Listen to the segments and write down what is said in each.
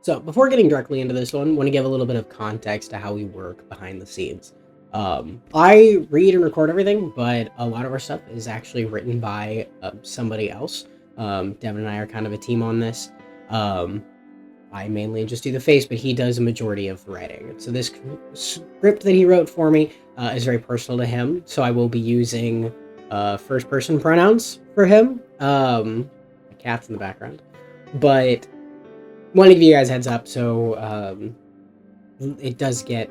So before getting directly into this one, I want to give a little bit of context to how we work behind the scenes. I read and record everything, but a lot of our stuff is actually written by somebody else. Devin and I are kind of a team on this. I mainly just do the face, but he does a majority of the writing. So this script that he wrote for me is very personal to him, so I will be using first-person pronouns for him. My cat's in the background. But want to give you guys a heads up, so it does get,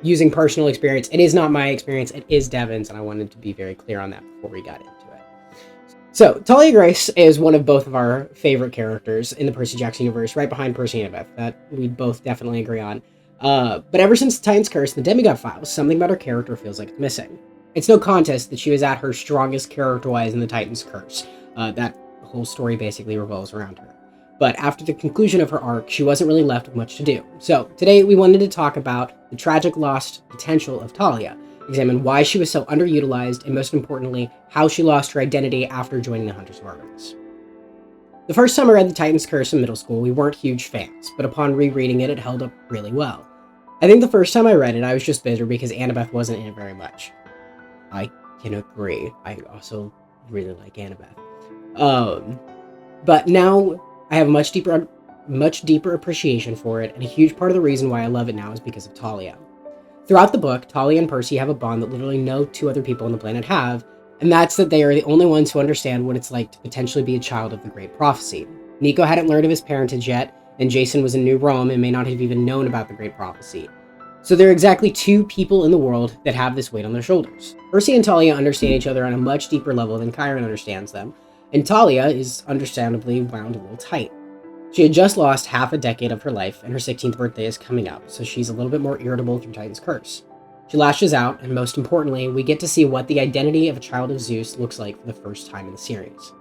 using personal experience. It is not my experience, it is Devin's, and I wanted to be very clear on that before we got into it. So, Talia Grace is one of both of our favorite characters in the Percy Jackson universe, right behind Percy and Annabeth, that we both definitely agree on. But ever since the Titan's Curse and the Demigod Files, something about her character feels like it's missing. It's no contest that she was at her strongest character-wise in the Titan's Curse. That whole story basically revolves around her. But after the conclusion of her arc, she wasn't really left with much to do. So, today we wanted to talk about the tragic lost potential of Talia, examine why she was so underutilized, and most importantly, how she lost her identity after joining the Hunters of Artemis. The first time I read The Titan's Curse in middle school, we weren't huge fans, but upon rereading it, it held up really well. I think the first time I read it, I was just bitter because Annabeth wasn't in it very much. I can agree. I also really like Annabeth. But now I have a much deeper appreciation for it, and a huge part of the reason why I love it now is because of Talia. Throughout the book, Talia and Percy have a bond that literally no two other people on the planet have, and that's that they are the only ones who understand what it's like to potentially be a child of the Great Prophecy. Nico hadn't learned of his parentage yet, and Jason was in New Rome and may not have even known about the Great Prophecy. So there are exactly two people in the world that have this weight on their shoulders. Percy and Talia understand each other on a much deeper level than Chiron understands them, and Talia is understandably wound a little tight. She had just lost half a decade of her life, and her 16th birthday is coming up, so she's a little bit more irritable through Titan's Curse. She lashes out, and most importantly, we get to see what the identity of a child of Zeus looks like for the first time in the series.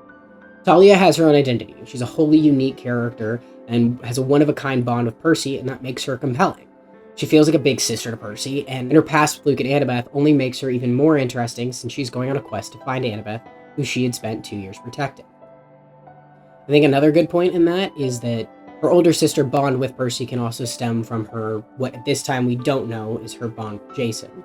Talia has her own identity. She's a wholly unique character, and has a one-of-a-kind bond with Percy, and that makes her compelling. She feels like a big sister to Percy, and her past with Luke and Annabeth only makes her even more interesting since she's going on a quest to find Annabeth, who she had spent 2 years protecting. I think another good point in that is that her older sister bond with Percy can also stem from her, what at this time we don't know, is her bond with Jason.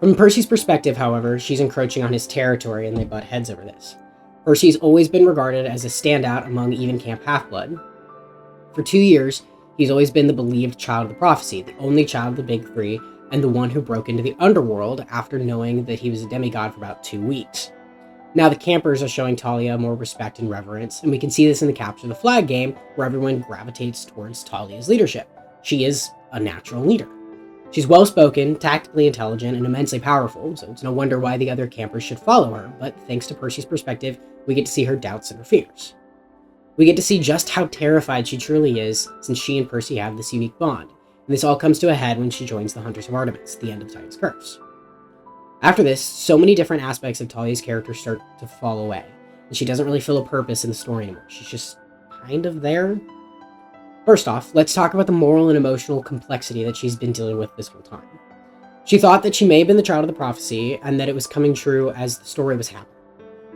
From Percy's perspective, however, she's encroaching on his territory and they butt heads over this. Percy's always been regarded as a standout among even Camp Half-Blood. For 2 years, he's always been the believed child of the prophecy, the only child of the Big Three, and the one who broke into the underworld after knowing that he was a demigod for about 2 weeks. Now the campers are showing Talia more respect and reverence, and we can see this in the Capture the Flag game, where everyone gravitates towards Talia's leadership. She is a natural leader. She's well-spoken, tactically intelligent, and immensely powerful, so it's no wonder why the other campers should follow her, but thanks to Percy's perspective, we get to see her doubts and her fears. We get to see just how terrified she truly is, since she and Percy have this unique bond, and this all comes to a head when she joins the Hunters of Artemis, the end of Titan's Curse. After this, so many different aspects of Talia's character start to fall away, and she doesn't really feel a purpose in the story anymore. She's just kind of there. First off, let's talk about the moral and emotional complexity that she's been dealing with this whole time. She thought that she may have been the child of the prophecy, and that it was coming true as the story was happening.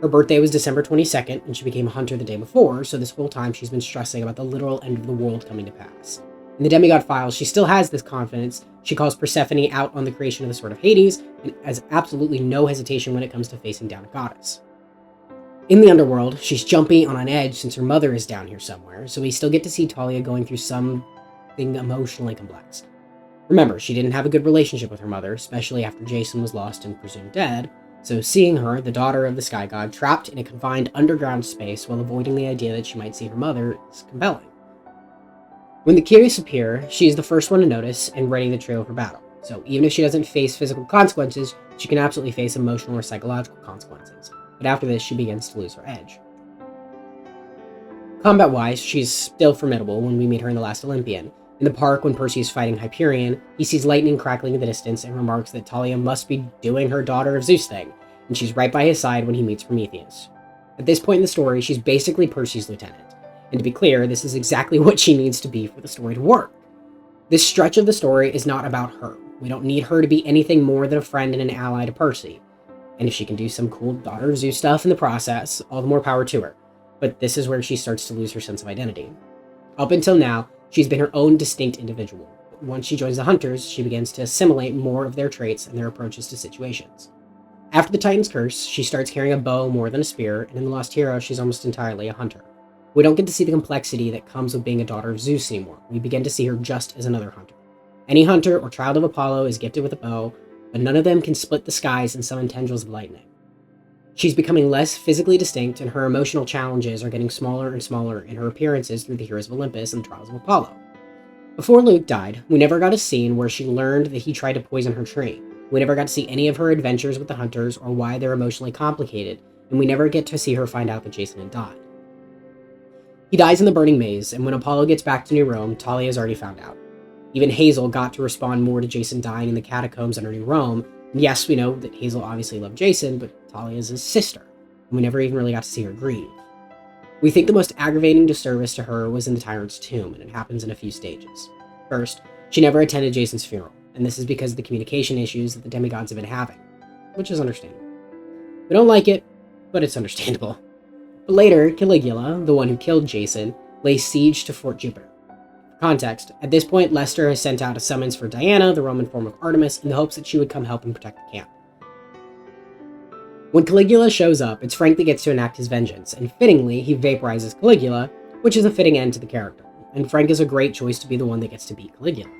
Her birthday was December 22nd, and she became a hunter the day before, so this whole time she's been stressing about the literal end of the world coming to pass. In the Demigod Files, she still has this confidence. She calls Persephone out on the creation of the Sword of Hades, and has absolutely no hesitation when it comes to facing down a goddess. In the underworld, she's jumpy on an edge since her mother is down here somewhere, so we still get to see Talia going through something emotionally complex. Remember, she didn't have a good relationship with her mother, especially after Jason was lost and presumed dead, so seeing her, the daughter of the Sky God, trapped in a confined underground space while avoiding the idea that she might see her mother is compelling. When the curious appear, she is the first one to notice and ready the trail for battle. So even if she doesn't face physical consequences, she can absolutely face emotional or psychological consequences. But after this, she begins to lose her edge. Combat-wise, she's still formidable when we meet her in The Last Olympian. In the park, when Percy is fighting Hyperion, he sees lightning crackling in the distance and remarks that Talia must be doing her Daughter of Zeus thing, and she's right by his side when he meets Prometheus. At this point in the story, she's basically Percy's lieutenant. And to be clear, this is exactly what she needs to be for the story to work. This stretch of the story is not about her. We don't need her to be anything more than a friend and an ally to Percy. And if she can do some cool Daughter of Zeus stuff in the process, all the more power to her. but this is where she starts to lose her sense of identity. Up until now, she's been her own distinct individual. But once she joins the Hunters, she begins to assimilate more of their traits and their approaches to situations. After the Titan's Curse, she starts carrying a bow more than a spear, and in The Lost Hero, she's almost entirely a hunter. We don't get to see the complexity that comes with being a daughter of Zeus anymore. We begin to see her just as another hunter. Any hunter or child of Apollo is gifted with a bow, but none of them can split the skies and summon tendrils of lightning. She's becoming less physically distinct, and her emotional challenges are getting smaller and smaller in her appearances through the Heroes of Olympus and the Trials of Apollo. Before Luke died, we never got a scene where she learned that he tried to poison her tree. We never got to see any of her adventures with the Hunters or why they're emotionally complicated, and we never get to see her find out that Jason had died. He dies in the Burning Maze, and when Apollo gets back to New Rome, Talia has already found out. Even Hazel got to respond more to Jason dying in the catacombs under New Rome. And yes, we know that Hazel obviously loved Jason, but Talia is his sister, and we never even really got to see her grieve. We think the most aggravating disservice to her was in the Tyrant's tomb, and it happens in a few stages. First, she never attended Jason's funeral, and this is because of the communication issues that the demigods have been having, which is understandable. We don't like it, but it's understandable. But later, Caligula, the one who killed Jason, lays siege to Fort Jupiter. For context, at this point, Lester has sent out a summons for Diana, the Roman form of Artemis, in the hopes that she would come help and protect the camp. When Caligula shows up, it's Frank that gets to enact his vengeance, and fittingly, he vaporizes Caligula, which is a fitting end to the character, and Frank is a great choice to be the one that gets to beat Caligula.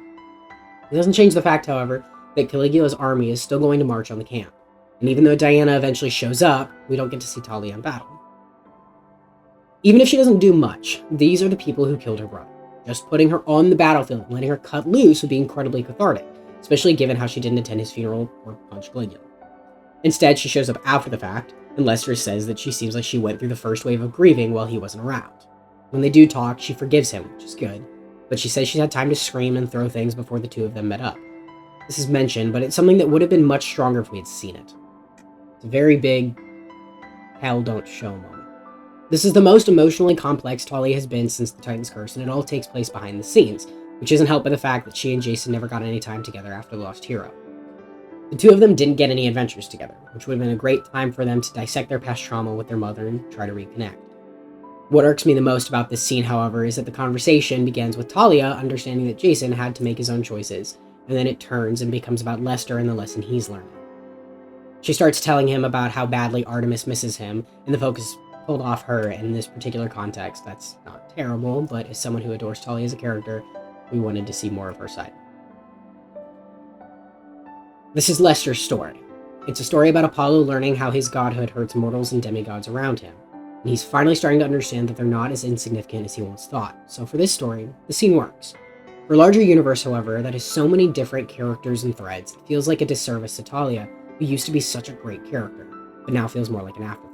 It doesn't change the fact, however, that Caligula's army is still going to march on the camp, and even though Diana eventually shows up, we don't get to see Talia in battle. Even if she doesn't do much, these are the people who killed her brother. Just putting her on the battlefield and letting her cut loose would be incredibly cathartic, especially given how she didn't attend his funeral or punch Caligula. Instead, she shows up after the fact, and Lester says that she seems like she went through the first wave of grieving while he wasn't around. When they do talk, she forgives him, which is good, but she says she's had time to scream and throw things before the two of them met up. This is mentioned, but it's something that would have been much stronger if we had seen it. It's a very big hell don't show moment. This is the most emotionally complex Talia has been since the Titan's Curse, and it all takes place behind the scenes, which isn't helped by the fact that she and Jason never got any time together after The Lost Hero. The two of them didn't get any adventures together, which would have been a great time for them to dissect their past trauma with their mother and try to reconnect. What irks me the most about this scene, however, is that the conversation begins with Talia understanding that Jason had to make his own choices, and then it turns and becomes about Lester and the lesson he's learning. She starts telling him about how badly Artemis misses him, and the focus pulled off her in this particular context. That's not terrible, but as someone who adores Talia as a character, we wanted to see more of her side. This is Lester's story. It's a story about Apollo learning how his godhood hurts mortals and demigods around him, and he's finally starting to understand that they're not as insignificant as he once thought. So for this story, the scene works. For a larger universe, however, that has so many different characters and threads, it feels like a disservice to Talia, who used to be such a great character, but now feels more like an afterthought.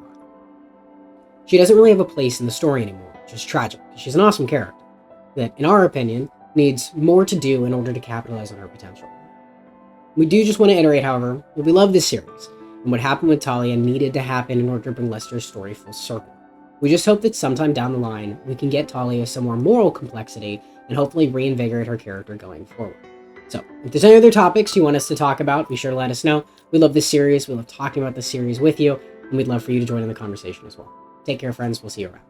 She doesn't really have a place in the story anymore, which is tragic, because she's an awesome character, that, in our opinion, needs more to do in order to capitalize on her potential. We do just want to iterate, however, that we love this series, and what happened with Talia needed to happen in order to bring Lester's story full circle. We just hope that sometime down the line, we can get Talia some more moral complexity and hopefully reinvigorate her character going forward. So, if there's any other topics you want us to talk about, be sure to let us know. We love this series, we love talking about this series with you, and we'd love for you to join in the conversation as well. Take care, friends. We'll see you around.